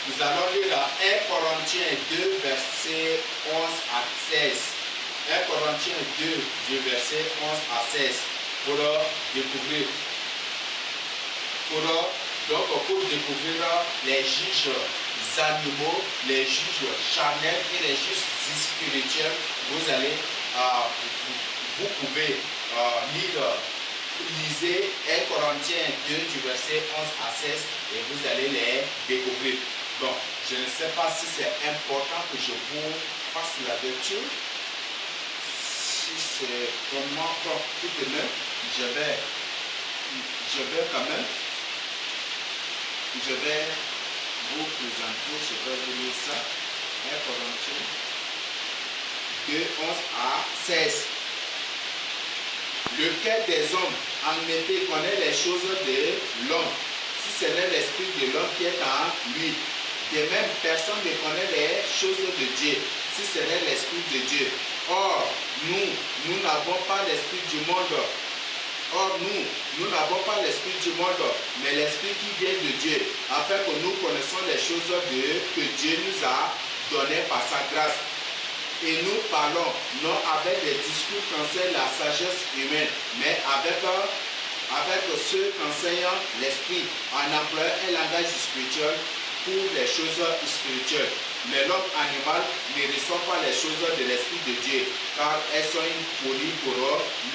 Nous allons lire dans 1 Corinthiens 2, verset 11 à 16. 1 Corinthiens 2, du verset 11 à 16, pour découvrir. Pour découvrir les juges animaux, les juges charnels et les juges spirituels, vous allez, vous pouvez lire. Lisez 1 Corinthiens 2 du verset 11 à 16 et vous allez les découvrir. Bon, je ne sais pas si c'est important que je vous fasse la lecture. Si c'est vraiment tout de même, je vais quand même, je vais vous présenter, je vais vous lire ça. 1 Corinthiens 2, 11 à 16. Lequel des hommes, en effet, connaît les choses de l'homme, si ce n'est l'esprit de l'homme qui est en lui. De même, personne ne connaît les choses de Dieu, si ce n'est l'esprit de Dieu. Or, nous n'avons pas l'esprit du monde. Nous n'avons pas l'esprit du monde, mais l'esprit qui vient de Dieu, afin que nous connaissions les choses que Dieu nous a données par sa grâce. Et nous parlons non avec des discours qu'enseigne la sagesse humaine, mais avec ceux qu'enseigne l'esprit, en employant un langage spirituel pour les choses spirituelles. Mais l'homme animal ne reçoit pas les choses de l'esprit de Dieu, car elles sont une folie pour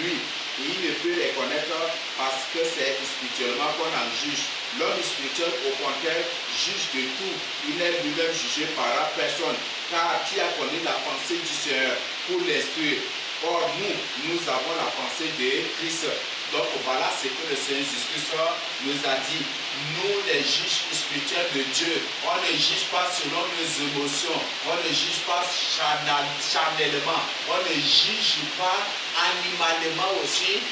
lui. Et il ne peut les connaître parce que c'est spirituellement qu'on en juge. L'homme spirituel, au contraire, juge de tout. Il n'est lui-même jugé par personne, car qui a connu la pensée du Seigneur pour l'esprit. Or, nous avons la pensée de Christ. Donc voilà ce que le Seigneur Jésus-Christ nous a dit. Nous, les juges spirituels de Dieu, on ne juge pas selon nos émotions, on ne juge pas charnellement, on ne juge pas animalement aussi.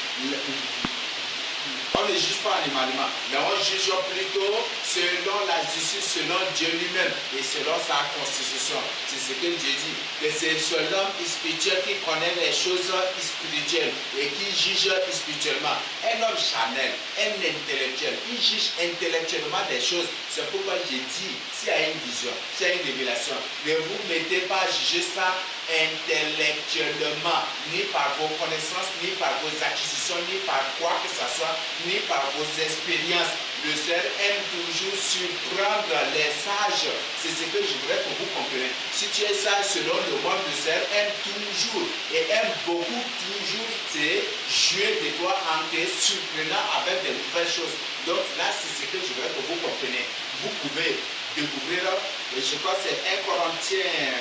On ne juge pas animalement, mais on juge plutôt selon la justice, selon Dieu lui-même et selon sa constitution. C'est ce que Dieu dit, que c'est l'homme spirituel qui connaît les choses spirituelles et qui juge spirituellement. Un homme charnel, un intellectuel, il juge intellectuellement des choses. C'est pourquoi j'ai dit, s'il y a une vision, s'il y a une révélation, ne vous mettez pas à juger ça intellectuellement, ni par vos connaissances, ni par vos acquisitions, ni par quoi que ce soit, ni par vos expériences. Le Seigneur aime toujours surprendre les sages. C'est ce que je voudrais que vous compreniez. Si tu es sage selon le monde, le Seigneur aime toujours et aime beaucoup toujours te jouer de toi en te surprenant avec de nouvelles choses. Donc là, c'est ce que je voudrais que vous compreniez. Vous pouvez découvrir, et je crois que c'est 1 Corinthiens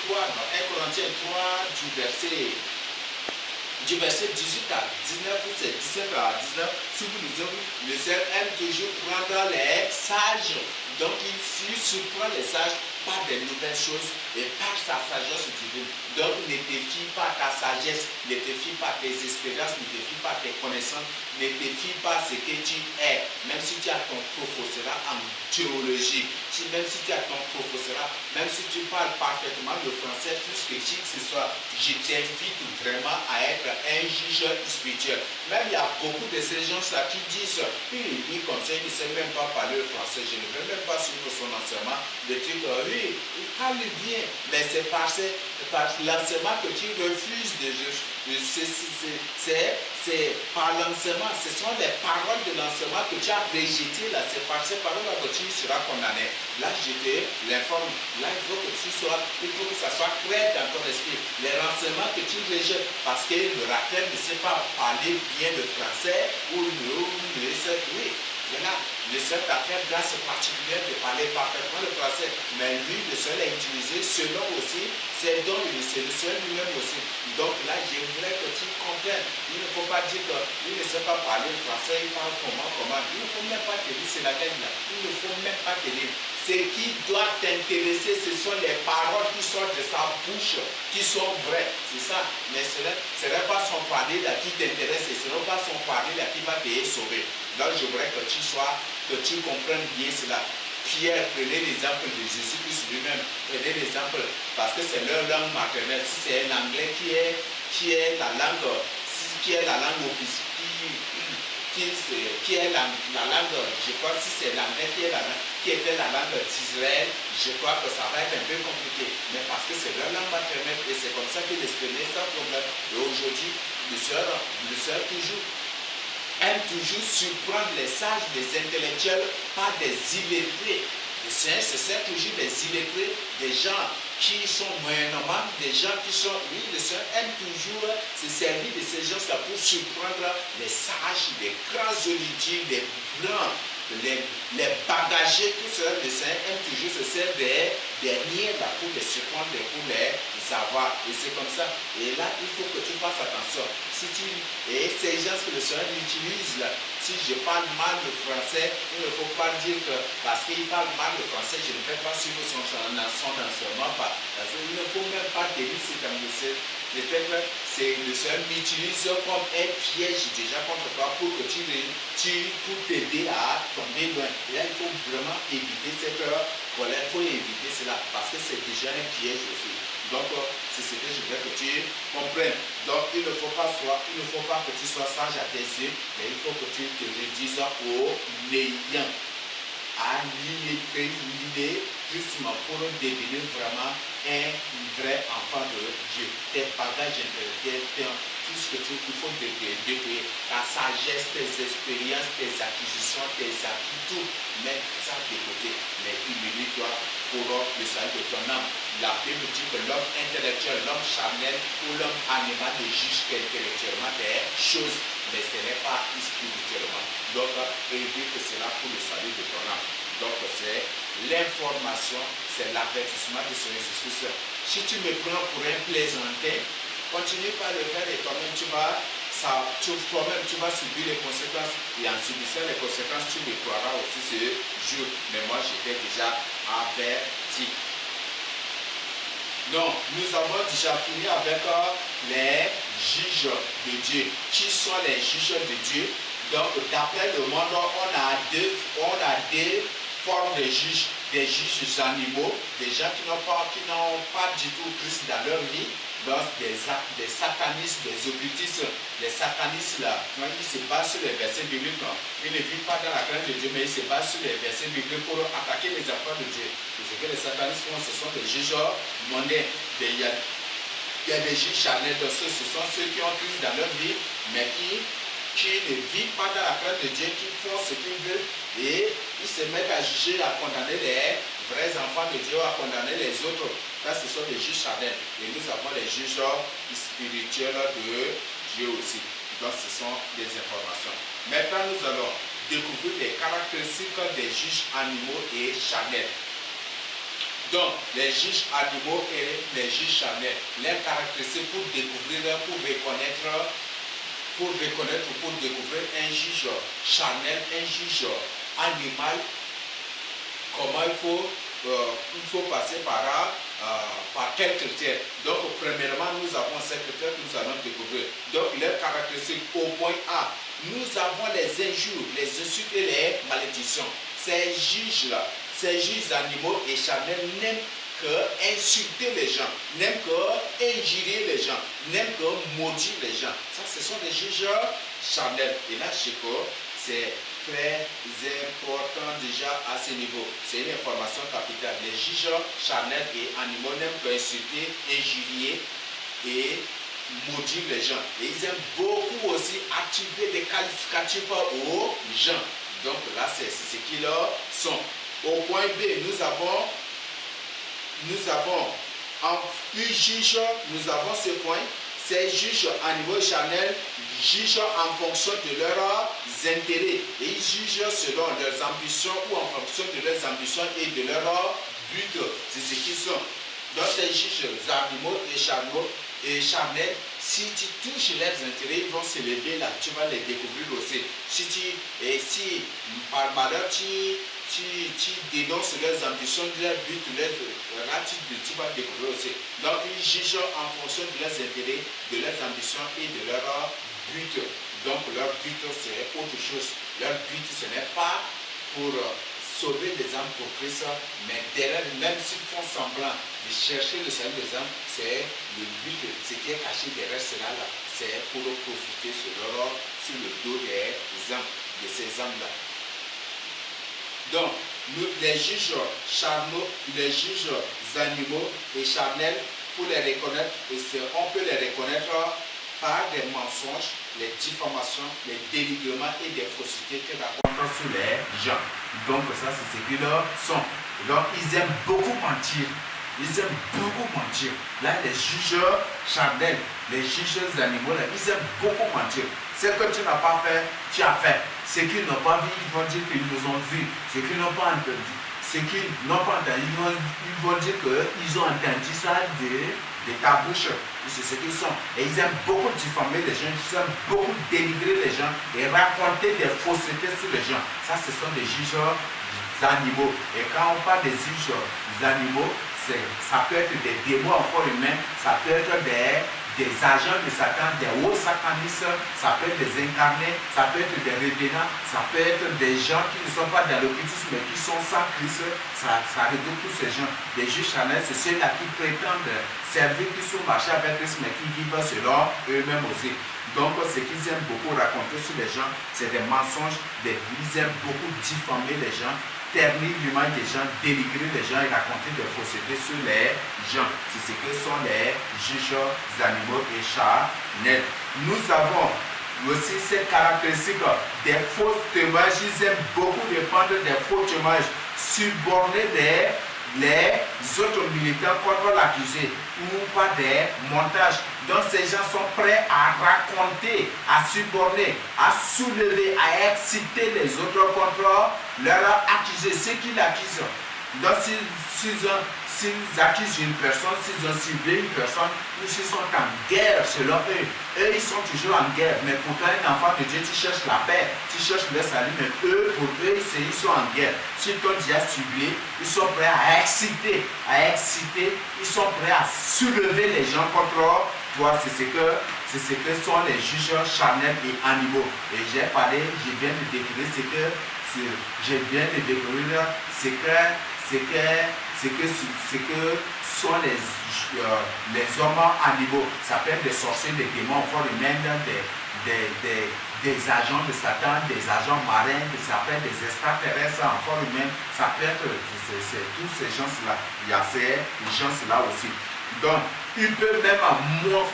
3, non, 1 Corinthiens 3 du verset 18 à 19, c'est 17 à 19, si vous lisez, le Seigneur aime toujours prendre les sages. Donc il surprend les sages par des nouvelles choses et par sa sagesse divine. Donc ne te fie pas à ta sagesse, ne te fie pas à tes expériences, ne te fie pas à tes connaissances, ne te fie pas à ce que tu es. Même si tu as ton professorat en théologie, même si tu as ton professorat, même si tu parles parfaitement le français, plus que qui que ce soit, je t'invite vraiment à être un juge spirituel. Même il y a beaucoup de ces gens-là qui disent, il dit comme ça, il ne sait même pas parler le français, je ne veux même pas suivre son enseignement, le truc, oui, il parle bien, mais c'est par l'enseignement que tu refuses de juger. C'est par l'enseignement, ce sont les paroles de l'enseignement que tu as rejetées là, c'est par ces paroles-là que tu seras condamné. Là, je te l'informe, là, il faut que ça soit clair dans ton esprit. Les renseignements que tu rejettes, parce que le raquel ne sait pas parler bien le français, ou le sait, oui. Maintenant, le Seigneur t'a fait grâce particulière de parler parfaitement le français, mais lui, le Seigneur l'a utilisé selon aussi ses dons, c'est le Seigneur lui-même aussi. Donc là, je voudrais que tu comprennes. Il ne faut pas dire qu'il ne sait pas parler le français, il parle comment. Il ne faut même pas te dire, c'est la même là. Il ne faut même pas te dire. Ce qui doit t'intéresser, ce sont les paroles qui sortent de sa bouche, qui sont vraies. C'est ça. Mais ce n'est pas son parler là qui t'intéresse, et ce n'est pas son parler là qui va te sauver. Donc je voudrais que tu comprennes bien cela. Pierre, prenez l'exemple de Jésus-Christ lui-même. Prenez l'exemple parce que c'est leur langue maternelle. Si c'est l'anglais qui est la langue officielle, qui qui est la langue, je crois que si c'est l'anglais qui était la langue d'Israël, je crois que ça va être un peu compliqué. Mais parce que c'est leur langue maternelle et c'est comme ça que l'exprimer sans problème. Et aujourd'hui, le sœur toujours aime toujours surprendre les sages, les intellectuels par des illettrés. Le Seigneur se sert toujours des illettrés, des gens qui sont moyennement, des gens qui sont, oui, le Seigneur aime toujours se servir de ces gens-là pour surprendre les sages, les grands érudits, les grands, les bagagers, tout cela. Le Seigneur aime toujours se servir des liens là pour les surprendre, pour les avoir. Et c'est comme ça. Et là, il faut que tu fasses attention. Et ces gens que le Seigneur utilise là, si je parle mal le français, il ne faut pas dire que parce qu'il parle mal le français, je ne vais pas suivre son enseignement. Parce qu'il ne faut même pas délier cet ambition. Peut-être c'est le Seigneur m'utilise comme un piège déjà contre toi pour que pour t'aider à tomber loin. Et là, il faut vraiment éviter cette colère, il faut éviter cela parce que c'est déjà un piège aussi. Donc, c'est ce que je veux que tu comprennes. Donc, il ne faut pas que tu sois sage à tes yeux, mais il faut que tu te réduises au néant, à l'illettrisme pour devenir vraiment un vrai enfant de Dieu. Tes bagages intellectuels, tout ce que il faut déployer, ta sagesse, tes expériences, tes acquisitions, tes acquis, tout, mets ça de côté. Mais humilie-toi pour le salut de ton âme. La Bible dit que l'homme intellectuel, l'homme charnel ou l'homme animal ne juge qu'intellectuellement des choses, mais ce n'est pas spirituellement. Donc, évite cela pour le salut de ton âme. Donc, c'est l'information, c'est l'avertissement de son Jésus-Christ. Si tu me prends pour un plaisantin, continue par le faire et toi-même tu vas subir les conséquences. Et en subissant les conséquences, tu me croiras aussi ce jour. Mais moi, j'étais déjà averti. Donc, nous avons déjà fini avec les juges de Dieu. Qui sont les juges de Dieu? Donc, d'après le monde, on a deux formes de juges. Des juges animaux, des gens qui n'ont pas du tout Christ dans leur vie. Donc, des satanistes, des occultistes. Les satanistes, là, quand ils se basent sur les versets bibliques, ils ne vivent pas dans la crainte de Dieu, mais ils se basent sur les versets bibliques pour attaquer les enfants de Dieu. Et ce que les satanistes font, ce sont des juges mondains. Il y a des juges charnels, ce sont ceux qui ont Christ dans leur vie, mais qui ne vivent pas dans la crainte de Dieu, qui font ce qu'ils veulent et ils se mettent à juger, à condamner les vrais enfants de Dieu, à condamner les autres. Là, ce sont les juges charnels. Et nous avons les juges spirituels de Dieu aussi. Donc, ce sont des informations. Maintenant, nous allons découvrir les caractéristiques des juges animaux et charnels. Donc, les juges animaux et les juges charnels, les caractéristiques pour découvrir, pour découvrir un juge charnel, un juge animal, comment il faut passer par quels critères. Donc, premièrement, nous avons ces critères que nous allons découvrir. Donc, les caractéristiques au point A, nous avons les injures, les insultes et les malédictions. Ces juges-là, ces juges animaux et charnels n'aiment que insulter les gens, n'aiment que injurer les gens, n'aiment que maudire les gens. Ça, ce sont des juges charnels. Et là, Chico, c'est très important déjà à ce niveau. C'est une information capitale. Les juges charnels et animaux n'aiment que insulter, injurier et maudire les gens. Et ils aiment beaucoup aussi activer des qualificatifs aux gens. Donc là, c'est ce qu'ils sont. Au point B, nous avons en juge, nous avons ce point. Ces juges animaux charnels jugent en fonction de leurs intérêts et ils jugent selon leurs ambitions ou en fonction de leurs ambitions et de leurs buts. C'est ce qu'ils sont. Donc ces juges animaux et charnels, si tu touches leurs intérêts, ils vont se lever là, tu vas les découvrir aussi. Si par malheur tu dénonces leurs ambitions, leurs buts, là tu vas découvrir aussi. Donc ils jugent en fonction de leurs intérêts, de leurs ambitions et de leurs buts. Donc leur but c'est autre chose. Leur but ce n'est pas pour sauver les âmes pour Christ, mais derrière, même s'ils font semblant de chercher le salut des âmes, c'est le but, ce qui est caché derrière cela, c'est pour profiter sur le dos des âmes, de ces âmes-là. Donc, les juges charnaux, les juges animaux et charnels, pour les reconnaître, on peut les reconnaître par des mensonges, les diffamations, les dénigrements et des faussetés qu'ils racontent sur les gens. Donc ça, c'est ce qu'ils sont. Donc ils aiment beaucoup mentir. Ils aiment beaucoup mentir. Là, les juges charnels, les juges animaux, là, ils aiment beaucoup mentir. Ce que tu n'as pas fait, tu as fait. Ce qu'ils n'ont pas vu, ils vont dire qu'ils nous ont vus. Ce qu'ils n'ont pas entendu, ce qu'ils n'ont pas entendu, ils vont dire qu'ils ont entendu ça de ta bouche. C'est ce qu'ils sont. Et ils aiment beaucoup diffamer les gens, ils aiment beaucoup dénigrer les gens et raconter des faussetés sur les gens. Ça, ce sont des juges animaux. Et quand on parle des juges animaux, ça peut être des démons encore humains, ça peut être des agents de Satan, des hauts satanistes, ça peut être des incarnés, ça peut être des revenants, ça peut être des gens qui ne sont pas dans l'occultisme mais qui sont sans Christ. Ça regroupe tous ces gens. Des juges charnels, c'est ceux-là qui prétendent servir, qui sont marchés avec Christ mais qui vivent selon eux-mêmes aussi. Donc ce qu'ils aiment beaucoup raconter sur les gens, c'est des mensonges, ils aiment beaucoup diffamer les gens, ternir l'image des gens, dénigrer les gens et raconter des faussetés sur les gens. C'est ce que sont les juges animaux et charnels. Nous avons aussi cette caractéristique des faux témoignages. Ils aiment beaucoup répandre des faux témoignages, suborner les autres militants contre l'accusé ou par des montages. Donc ces gens sont prêts à raconter, à suborner, à soulever, à exciter les autres contre leur accusé, ceux qui l'accusent. Donc s'ils accusent une personne, s'ils ont ciblé une personne, ou s'ils sont en guerre selon eux, ils sont toujours en guerre. Mais pourtant, un enfant de Dieu, tu cherches la paix, tu cherches le salut, mais pour eux, ils sont en guerre. S'ils t'ont déjà ciblé, ils sont prêts à exciter, ils sont prêts à soulever les gens contre toi. C'est ce que sont les juges charnels et animaux. Et j'ai parlé, je viens de découvrir ce que sont les hommes animaux. Ça peut être des sorciers, des démons, encore humains, des agents de Satan, des agents marins, ça peut être des extraterrestres, encore humains. Ça peut être tous ces gens-là. Il y a ces gens-là aussi. Donc, ils peuvent même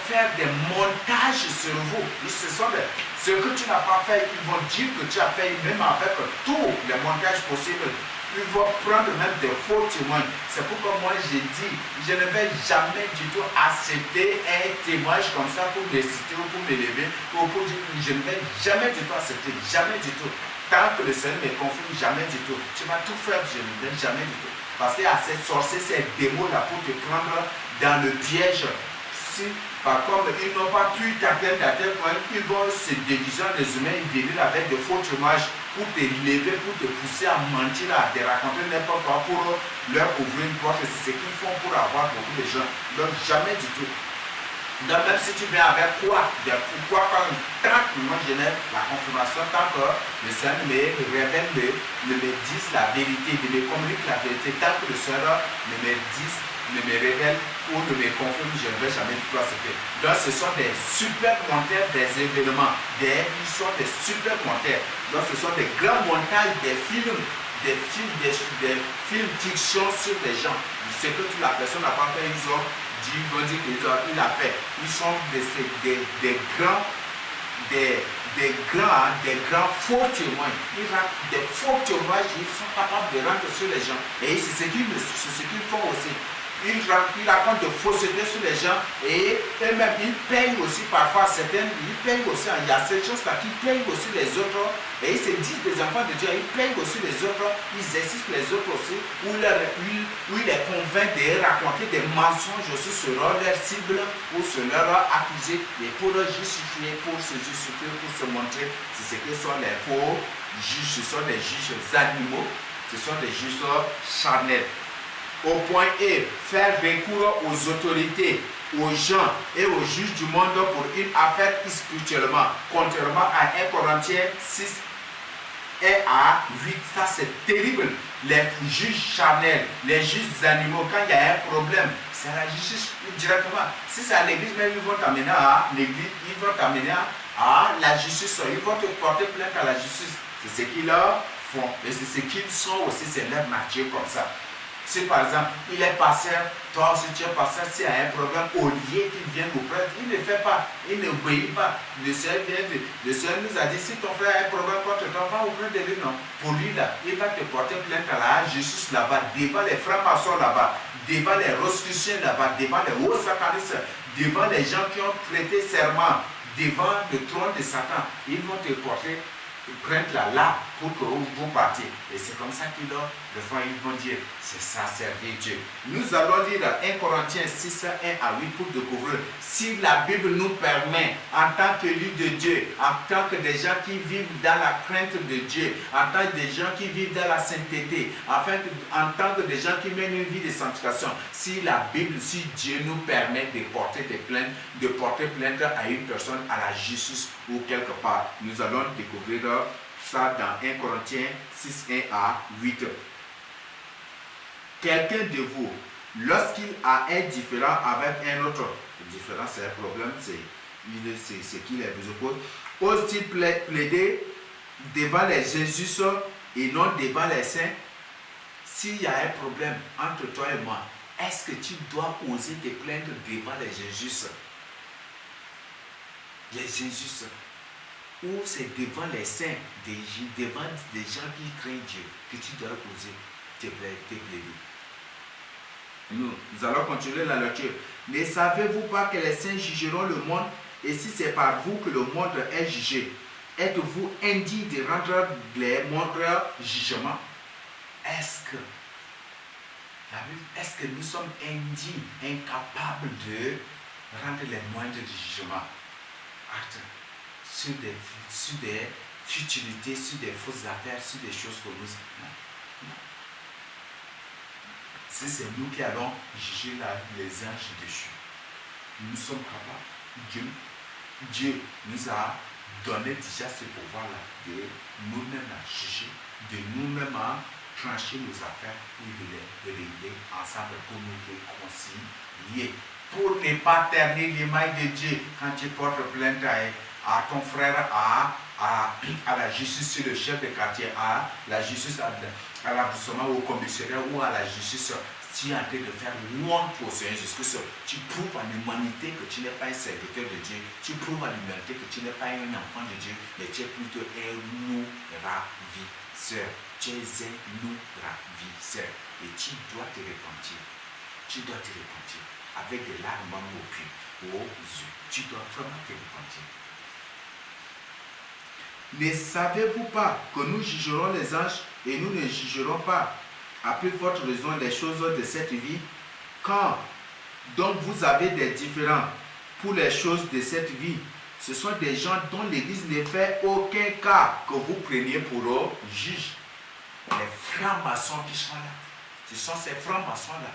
faire des montages sur vous. Ce que tu n'as pas fait, ils vont dire que tu as fait, même avec tous les montages possibles. Ils vont prendre même des faux témoins. C'est pourquoi moi j'ai dit, je ne vais jamais du tout accepter un témoignage comme ça pour me citer ou pour m'élever. Ou pour dire, je ne vais jamais du tout accepter, jamais du tout. Tant que le Seigneur me confirme, jamais du tout. Tu vas tout faire, je ne vais jamais du tout. Parce qu'il y a ces sorciers, ces démons-là pour te prendre dans le piège. Si, par contre, ils n'ont pas pu t'atteindre à tel point, ils vont se déguiser en les humains, ils viennent avec de faux témoignages pour te lever, pour te pousser à mentir, à te raconter n'importe quoi, pour leur ouvrir une porte. C'est ce qu'ils font pour avoir beaucoup de gens. Donc, jamais du tout. Donc, même si tu viens avec quoi, tant que moi je n'ai la confirmation, tant que le Seigneur me révèle, me dise la vérité, me communique la vérité, tant que le Seigneur ne me révèle ou ne me confirme, je ne vais jamais du tout accepter. Donc ce sont des super montages des événements, ils sont des super montages. Donc ce sont des grands montages des films fiction sur les gens. Ce que la personne n'a pas fait, ils ont dit, qu'il a fait. Ils sont des grands faux témoins. Des faux témoins, ils sont capables de rendre sur les gens. Et c'est ce qu'ils font aussi. Ils racontent de faussetés sur les gens et eux-mêmes, ils payent aussi parfois certaines, ils payent aussi, il y a ces choses-là qui payent aussi les autres et ils se disent des enfants de Dieu, ils payent aussi les autres, ils exercent les autres aussi, où ils les convainquent de raconter des mensonges aussi sur leur cible ou sur leur accusé et pour leur justifier, pour se montrer, c'est ce que sont les faux juges, ce sont des juges animaux, ce sont des juges charnels. Au point E, faire recours aux autorités, aux gens et aux juges du monde pour une affaire spirituellement, contrairement à 1 Corinthiens 6 et à 8. Ça, c'est terrible. les juges charnels, les juges animaux, quand il y a un problème, c'est à la justice directement. Si c'est à l'église, même ils vont t'amener à l'église, ils vont t'amener à la justice, ils vont te porter plainte à la justice. C'est ce qu'ils leur font et c'est ce qu'ils sont aussi, c'est leur nature comme ça. Si par exemple, il est pasteur, toi aussi tu es pasteur, s'il y a un problème, au lieu qu'il vienne au prêtre, il ne fait pas, il n'obéit pas. Le Seigneur nous a dit, si ton frère a un problème contre toi, va auprès de lui, non. Pour lui là, il va te porter plainte à la justice là-bas, devant les francs-maçons là-bas, devant les rosicruciens là-bas, devant les hauts satanistes, devant les gens qui ont prêté serment, devant le trône de Satan. Ils vont te porter plainte là pour que vous partiez. Et c'est comme ça qu'ils leur le font, ils vont dire, c'est ça servir Dieu. Nous allons lire 1 Corinthiens 6, 1 à 8 pour découvrir si la Bible nous permet, en tant qu'élus de Dieu, en tant que des gens qui vivent dans la crainte de Dieu, en tant que des gens qui vivent dans la sainteté, en tant que des gens qui mènent une vie de sanctification, si la Bible, si Dieu nous permet de porter des plaintes, de porter plainte à une personne à la justice ou quelque part, nous allons découvrir ça dans 1 Corinthiens 6, 1 à 8. Quelqu'un de vous, lorsqu'il a un différend avec un autre, le différend c'est un problème, c'est ce qu'il a besoin, ose-t-il plaider devant les Jésus et non devant les saints? S'il y a un problème entre toi et moi, est-ce que tu dois oser te plaindre devant les Jésus? Les Jésus, ou c'est devant les saints, devant des gens qui craignent Dieu, que tu dois oser te plaider. Nous allons continuer la lecture. Ne savez-vous pas que les saints jugeront le monde, et si c'est par vous que le monde est jugé, êtes-vous indigne de rendre les mondes jugement? Est-ce que nous sommes indignes, incapables de rendre les moindres jugement sur des futilités, sur des fausses affaires, sur des choses comme nous? Non. Si c'est nous qui allons juger les anges déchus, nous sommes capables. Dieu nous a donné déjà ce pouvoir-là de nous-mêmes à juger, de nous-mêmes à trancher nos affaires pour les régler ensemble, pour nous réconcilier, pour ne pas ternir l'image de Dieu quand tu portes plainte à ton frère, à la justice sur le chef de quartier, à la justice à l'arrondissement ou au commissaire ou à la justice. Tu es en train de faire honte au Seigneur Jésus-Christ. Tu prouves à l'humanité que tu n'es pas un serviteur de Dieu. Tu prouves à l'humanité que tu n'es pas un enfant de Dieu, mais tu es plutôt un nous ravisseur. Tu es un nous ravisseur. Et tu dois te repentir. Tu dois te repentir avec des larmes aux yeux. Tu dois vraiment te repentir. Ne savez-vous pas que nous jugerons les anges et nous ne jugerons pas à plus forte raison les choses de cette vie? Quand donc vous avez des différends pour les choses de cette vie, ce sont des gens dont l'Église ne fait aucun cas que vous preniez pour eux juges. Les francs-maçons qui sont là, ce sont ces francs-maçons-là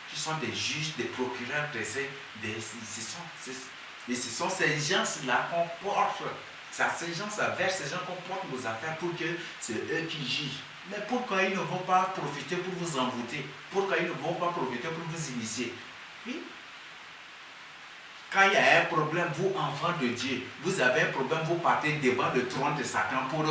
qui sont des juges, des procureurs, et ce sont ces gens-là qu'on porte. Ces gens, ça verse ces gens qu'on porte nos affaires pour que c'est eux qui jugent. Mais pourquoi ils ne vont pas profiter pour vous envoûter? Pourquoi ils ne vont pas profiter pour vous initier? Oui. Quand il y a un problème, vous, enfants de Dieu, vous avez un problème, vous partez devant le trône de Satan pour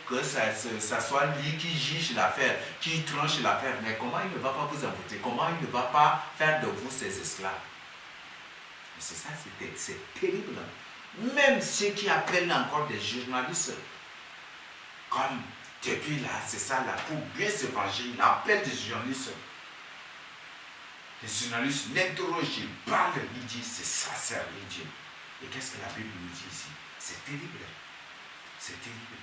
que ça soit lui qui juge l'affaire, qui tranche l'affaire. Mais comment il ne va pas vous envoûter? Comment il ne va pas faire de vous ses esclaves? C'est ça, c'est terrible. Même ceux qui appellent encore des journalistes, comme depuis là, c'est ça là, pour bien se venger, il appelle des journalistes. Les journalistes l'interrogent, ils parlent, ils disent c'est ça, servir Dieu. Et qu'est-ce que la Bible nous dit ici? C'est terrible. C'est terrible.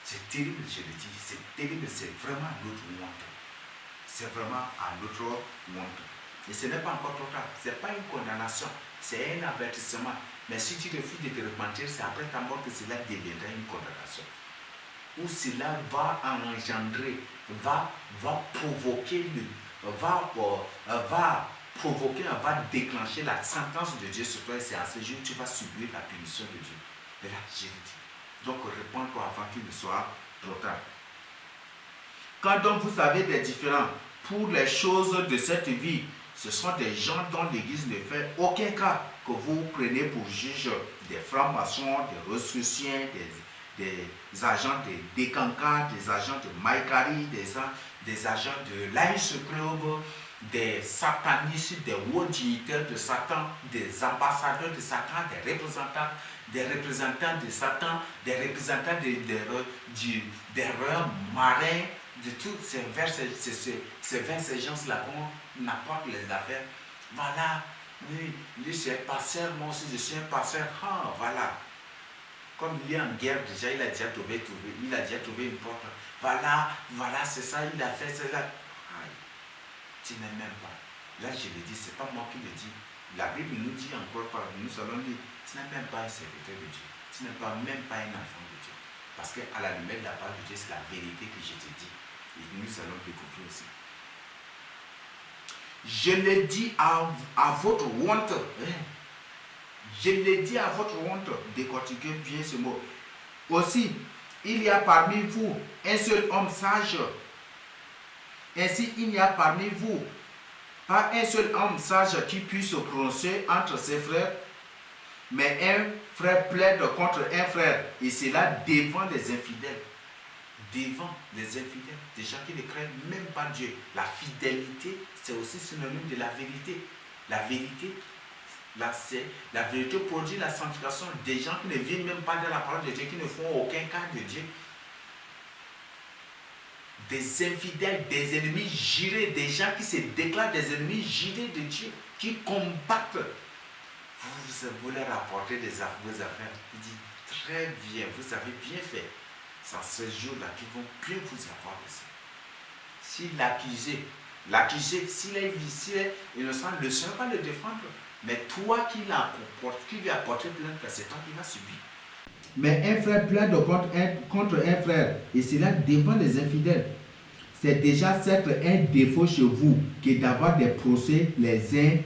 C'est terrible, je le dis. C'est terrible, c'est vraiment à notre honte. C'est vraiment à notre honte. Et ce n'est pas encore trop tard. Ce n'est pas une condamnation. C'est un avertissement. Mais si tu refuses de te repentir, c'est après ta mort que cela deviendra une condamnation. Ou cela va engendrer, va provoquer, va déclencher la sentence de Dieu sur toi. Et c'est à ce jour que tu vas subir la punition de Dieu. Et là, je le dis. Donc, réponds-toi avant qu'il ne soit trop tard. Quand donc vous avez des différends pour les choses de cette vie, ce sont des gens dont l'Église ne fait aucun cas que vous prenez pour juge des francs-maçons, des ressourciens, des agents de Dekanka, des agents de Maïkari, des agents de Lions Club, des satanistes, des hauts dignitaires de Satan, des ambassadeurs de Satan, des représentants de Satan, des représentants des rois marins, de tous vers ces gens-là qu'on apporte les affaires. Voilà, oui, lui c'est un pasteur, moi aussi je suis un pasteur. Ah, voilà. Comme il est en guerre déjà, il a déjà trouvé une porte. Voilà, c'est ça, il a fait cela. Tu n'es même pas. Là, je le dis, ce n'est pas moi qui le dis. La Bible nous dit encore, nous allons dire, tu n'es même pas un serviteur de Dieu. Tu n'es même pas un enfant de Dieu. Parce qu'à la lumière de la parole de Dieu, c'est la vérité que je te dis. Et nous allons découvrir aussi. Je le dis à votre honte. Je le dis à votre honte. Décortiquez bien ce mot. Aussi, il y a parmi vous un seul homme sage. Ainsi, il n'y a parmi vous pas un seul homme sage qui puisse se prononcer entre ses frères, mais un frère plaide contre un frère, et cela devant les infidèles. Devant les infidèles, des gens qui ne craignent même pas Dieu. La fidélité, c'est aussi synonyme de la vérité. La vérité, la vérité produit la sanctification des gens qui ne viennent même pas de la parole de Dieu, qui ne font aucun cas de Dieu. Des infidèles, des ennemis jurés, des gens qui se déclarent des ennemis jurés de Dieu, qui combattent. Vous leur apportez vos affaires. Il dit, très bien, vous avez bien fait. C'est en ce jour-là qu'ils vont bien vous avoir aussi. Si l'accusé, s'il est innocent, ne sera pas le défendre. Mais toi qui lui as porté plainte, c'est toi qui vas subir. Mais un frère plaide contre un frère, et cela devant les infidèles. C'est déjà certes un défaut chez vous que d'avoir des procès les uns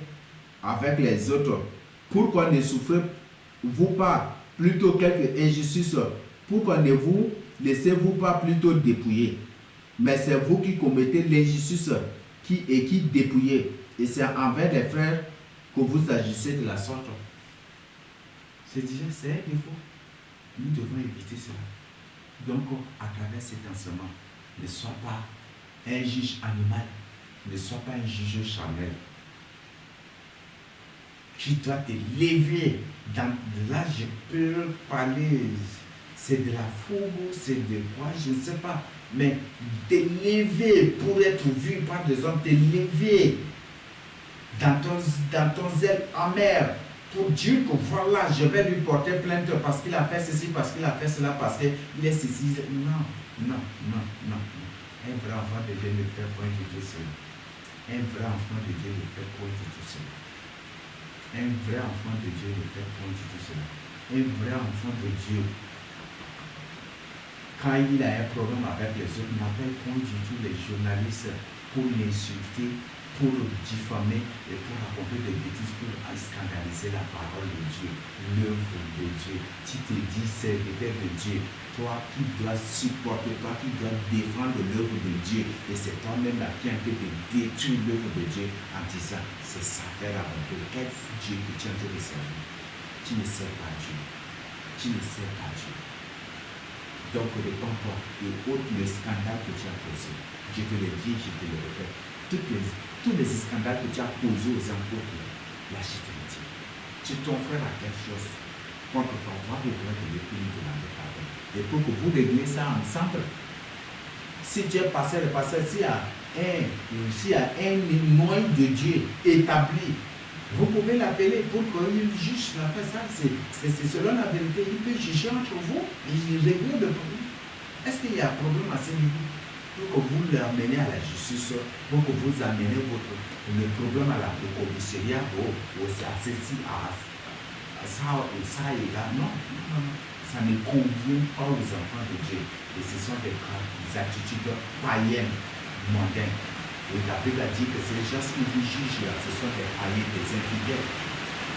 avec les autres. Pourquoi ne souffrez-vous pas plutôt quelque injustice? Pourquoi ne vous laissez-vous pas plutôt dépouiller? Mais c'est vous qui commettez l'injustice et qui dépouillez. Et c'est envers les frères que vous agissez de la sorte. C'est un défaut. Nous devons éviter cela. Donc, à travers cet enseignement, ne sois pas un juge animal, ne sois pas un juge charnel. Tu dois te lever. Là, je peux parler, c'est de la fougue, c'est de quoi, je ne sais pas. Mais te lever pour être vu par des hommes, te lever dans ton zèle amer. Pour dire que voilà, je vais lui porter plainte parce qu'il a fait ceci, parce qu'il a fait cela, parce qu'il est ceci. Non. Un vrai enfant de Dieu ne fait point du tout cela. Un vrai enfant de Dieu ne fait point du tout cela. Un vrai enfant de Dieu ne fait point du tout cela. Un vrai enfant de Dieu, quand il a un problème avec les autres, n'appelle point du tout les journalistes pour l'insulter, pour diffamer et pour raconter des bêtises, pour scandaliser la parole de Dieu, l'œuvre de Dieu. Tu te dis serviteur de Dieu, toi qui dois supporter, toi qui dois défendre l'œuvre de Dieu, et c'est toi-même là qui es en train de détruire l'œuvre de Dieu en disant, c'est ça faire avant tout. Quel Dieu que tu es en train de servir? Tu ne sers pas Dieu. Tu ne sers pas Dieu. Donc, réponds-toi et ôte le scandale que tu as causé. Je te le dis, je te le répète. Tous les scandales que tu as causés aux apôtres, là, je te le dis. Si ton frère a quelque chose contre toi, va devoir te le demander pardon. Et pour que vous réglez ça ensemble, si tu es pasteur, s'il y a un moyen de Dieu établi, vous pouvez l'appeler pour qu'il juge la fait ça. C'est selon la vérité. Il peut juger entre vous et régler le problème. Est-ce qu'il y a un problème à ce niveau? Pour que vous l'amenez à la justice, pour que vous amenez le problème à au commissariat, à ceci, à ça et là. Non. Ça ne convient pas aux enfants de Dieu. Et ce sont des attitudes païennes, mondaines. Et la Bible a dit que ces gens qui vous jugent là, ce sont des païens, des infidèles.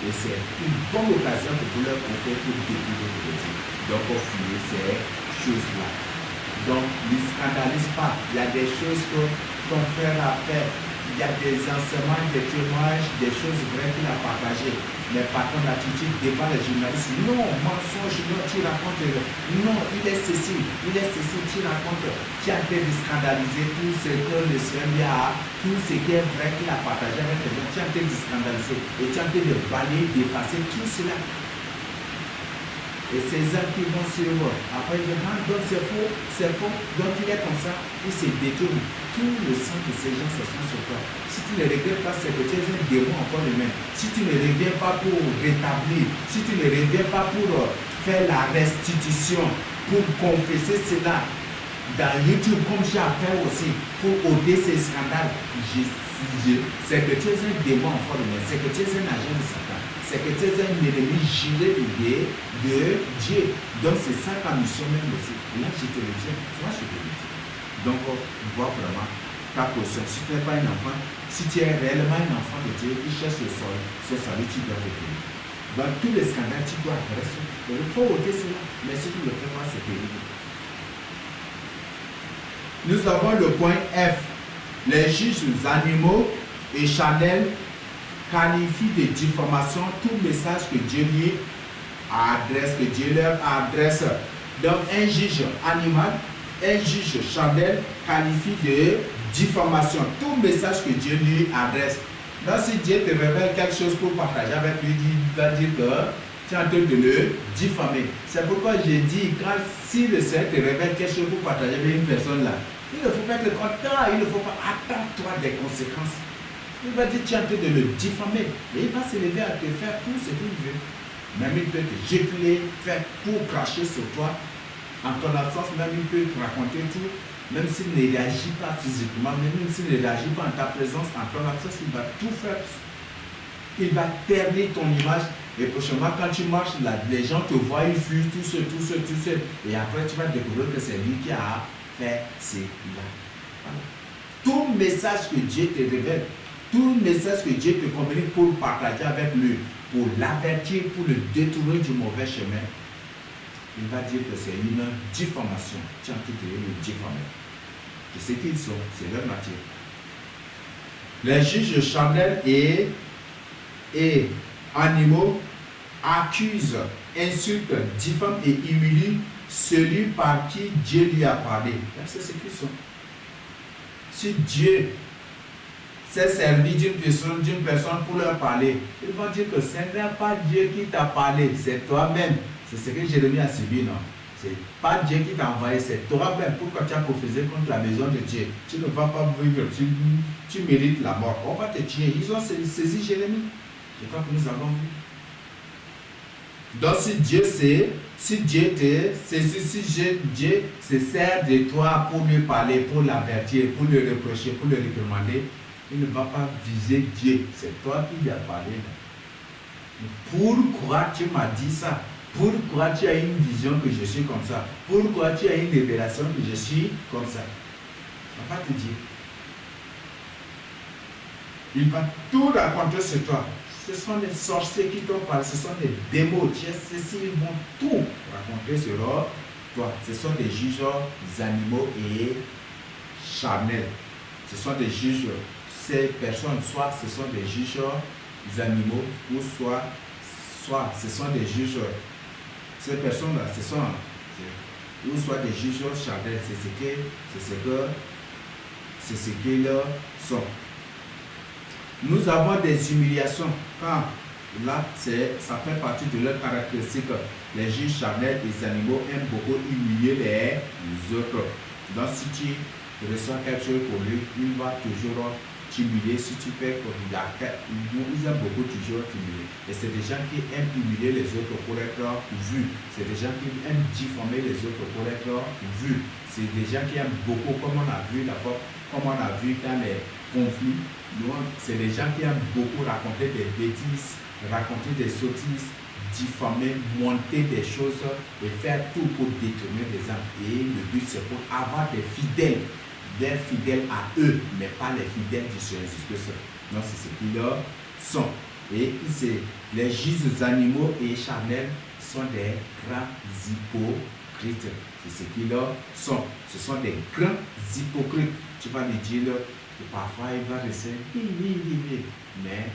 Et c'est une bonne occasion de vous leur offrir pour découvrir de Dieu. Donc, au final, ces choses-là. Donc, ne scandalise pas. Il y a des choses que ton frère a fait. Il y a des enseignements, des témoignages, des choses vraies qu'il a partagées. Mais par contre, l'attitude devant les journalistes, non, mensonge, non, tu racontes, non, il est ceci, tu racontes, tu as été de scandaliser tout ce que le Seigneur a, tout ce qui est vrai qu'il a partagé avec les gens, tu as été de scandaliser et tu as été de balayer, d'effacer tout cela. Et ces gens qui vont sur eux, après ils disent, ah, donc c'est faux, donc il est comme ça, il se détourne. Tout le sang de ces gens se sent sur toi. Si tu ne regrettes pas, c'est que tu es un démon encore le même. Si tu ne reviens pas pour rétablir, si tu ne reviens pas pour faire la restitution, pour confesser cela dans YouTube, comme j'ai à faire aussi, pour ôter ces scandales, c'est que tu es un démon encore le même, c'est que tu es un agent de Satan. C'est que tu es un ennemi juré de Dieu. Donc c'est ça ta mission même aussi. Là, je te le dis, moi je te le dis. Donc, vois vraiment ta position. Si tu n'es pas un enfant, si tu es réellement un enfant de Dieu, qui cherche le salut, tu dois retenir. Dans tous les scandales, tu dois adresser. Il faut ôter cela. Mais si tu ne le fais pas, c'est terrible. Nous avons le point F. Les juges animaux et charnels qualifie de diffamation tout message que Dieu lui adresse, que Dieu leur adresse. Donc un juge animal, un juge charnel qualifie de diffamation tout message que Dieu lui adresse. Donc si Dieu te révèle quelque chose pour partager avec lui, il va dire que tu es en train de le diffamer. C'est pourquoi j'ai dit, si le Seigneur te révèle quelque chose pour partager avec une personne là, il ne faut pas être content, il ne faut pas attendre-toi des conséquences. Il va dire, tu es en train de le diffamer. Et il va se lever à te faire tout ce qu'il veut. Même il peut te gifler, faire pour cracher sur toi. En ton absence, même il peut te raconter tout. Même s'il ne réagit pas physiquement, même s'il ne réagit pas en ta présence, en ton absence, il va tout faire. Il va ternir ton image. Et prochainement, quand tu marches là, les gens te voient, ils fuient tout ce. Et après, tu vas découvrir que c'est lui qui a fait cela. Voilà. Tout message que Dieu te révèle, tout message que Dieu te communique pour partager avec lui, pour l'avertir, pour le détourner du mauvais chemin, il va dire que c'est une diffamation. Tu as tout le diffamer. Et ce qu'ils sont, c'est leur nature. Les juges charnels et animaux accusent, insultent, diffament et humilient celui par qui Dieu lui a parlé. C'est ce qu'ils sont. Si Dieu s'est servi d'une personne pour leur parler, ils vont dire que ce n'est pas Dieu qui t'a parlé, c'est toi-même. C'est ce que Jérémie a subi, non? C'est pas Dieu qui t'a envoyé, c'est toi-même. Pourquoi tu as prophétisé contre la maison de Dieu? Tu ne vas pas vivre, tu mérites la mort. On va te tuer. Ils ont saisi Jérémie. Je crois que nous avons vu. Donc si Dieu se sert de toi pour lui parler, pour l'avertir, pour le reprocher, pour le réprimander, il ne va pas viser Dieu. C'est toi qui lui as parlé. Pourquoi tu m'as dit ça? Pourquoi tu as une vision que je suis comme ça? Pourquoi tu as une révélation que je suis comme ça? On va te dire. Il va tout raconter sur toi. Ce sont les sorciers qui t'ont parlé, ce sont les démons. Ils vont tout raconter sur toi. Ce sont des juges animaux et charnels. Ce sont des juges, ces personnes, soit ce sont des juges animaux, ou soit ce sont des juges, ces personnes-là, ou soit des juges charnels. C'est ce qu'ils sont. Nous avons des humiliations. Quand là, ça fait partie de leur caractéristique. Les juges charnels et les animaux aiment beaucoup humilier les autres. Donc si tu reçois quelque chose pour lui, il va toujours t'humilier. Si tu fais comme il ils aiment beaucoup toujours t'humilier. Et c'est des gens qui aiment humilier les autres pour être vus. C'est des gens qui aiment diffamer les autres pour être vus. C'est des gens qui aiment beaucoup, comme on a vu la fois, comme on a vu dans les conflits. C'est des gens qui aiment beaucoup raconter des bêtises, raconter des sottises, diffamer, monter des choses et faire tout pour détourner les âmes. Et le but c'est pour avoir des fidèles à eux, mais pas les fidèles du Seigneur Jésus-Christ. Donc c'est ce qu'ils sont. Et les juges animaux et charnels sont des grands hypocrites. C'est ce qu'ils sont. Ce sont des grands hypocrites. Tu vas lui dire que parfois il va rester, mais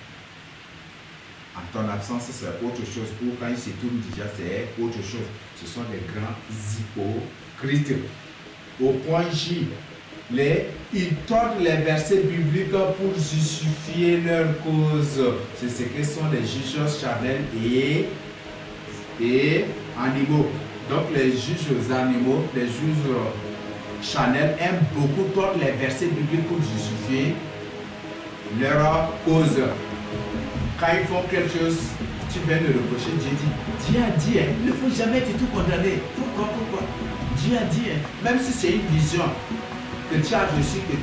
en ton absence, c'est autre chose. Ou quand il se tourne déjà, c'est autre chose. Ce sont des grands hypocrites. Au point J, ils tordent les versets bibliques pour justifier leur cause. C'est ce que sont les juges charnels et animaux. Donc les juges animaux, les juges charnels aiment beaucoup tordre les versets bibliques pour justifier leur cause. Quand ils font quelque chose, tu viens de reprocher, Dieu a dit, il ne faut jamais du tout condamner. Pourquoi? Dieu a dit, même si c'est une vision que tu as reçue, que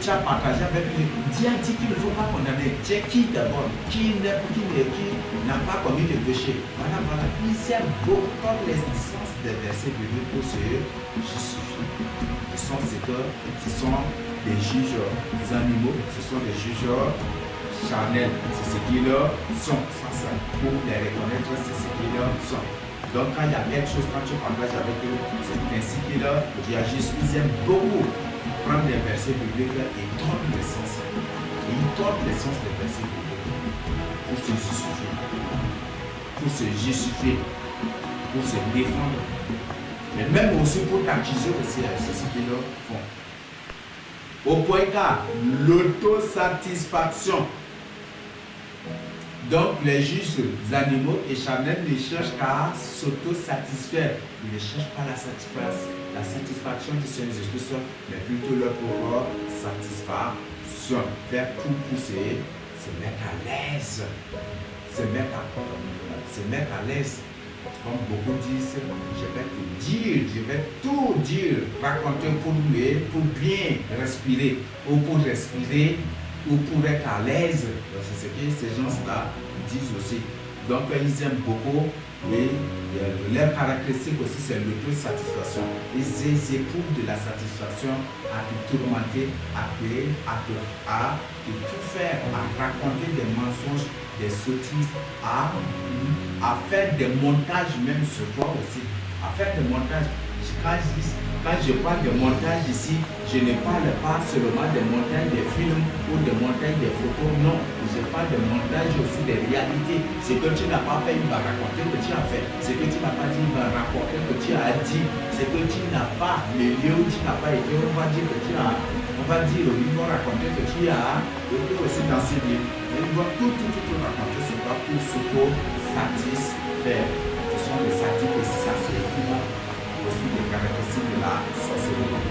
tu as partagée avec lui, Dieu a dit qu'il ne faut pas condamner. Dieu qui d'abord, qui n'a pas commis de péché. Voilà. Ils aiment beaucoup les distances des versets bibliques pour se justifier. Ce sont des juges animaux, ce sont des juges charnels. C'est ce qu'ils sont. Ça, pour les reconnaître, c'est ce qu'ils sont. Donc quand il y a quelque chose, quand tu partages avec eux, c'est ainsi qu'ils réagissent. Ils aiment beaucoup prendre les versets bibliques et tordre le sens. Et ils tordent le sens des versets bibliques pour se justifier, pour se défendre. Mais même aussi pour t'accuser aussi, c'est ce qu'ils font. Au point K, l'autosatisfaction. Donc les juges animaux et charnels ne cherchent qu'à s'auto-satisfaire. Ils ne cherchent pas la satisfaction du Seigneur Jésus-Christ, mais plutôt leur propre satisfaction. Faire tout pour se mettre à l'aise. Se mettre à l'aise. Comme beaucoup disent, je vais tout dire, raconter pour bien respirer, ou pour respirer, ou pour être à l'aise. C'est ce que ces gens-là disent aussi. Donc ils aiment beaucoup et leur caractéristique aussi c'est l'autosatisfaction. Ils éprouvent de la satisfaction à te tourmenter, à tout faire, à raconter des mensonges, des sottises, à faire des montages même sur toi aussi. À faire des montages. Quand je parle de montage ici, je ne parle pas seulement des montages des films ou des montages des photos, non. Je parle de montage aussi des réalités. Ce que tu n'as pas fait, il va raconter que tu as fait. Ce que tu n'as pas dit, il va rapporter que tu as dit. Ce que tu n'as pas, le lieu où tu n'as pas été, on va dire que tu as. On va dire, ils vont raconter que tu as été aussi dans ce lieu. Ils vont tout raconter sur toi pour s'auto-satisfaire. Ce sont des sadiques et ça c'est aussi des caractéristiques de la sorcellerie.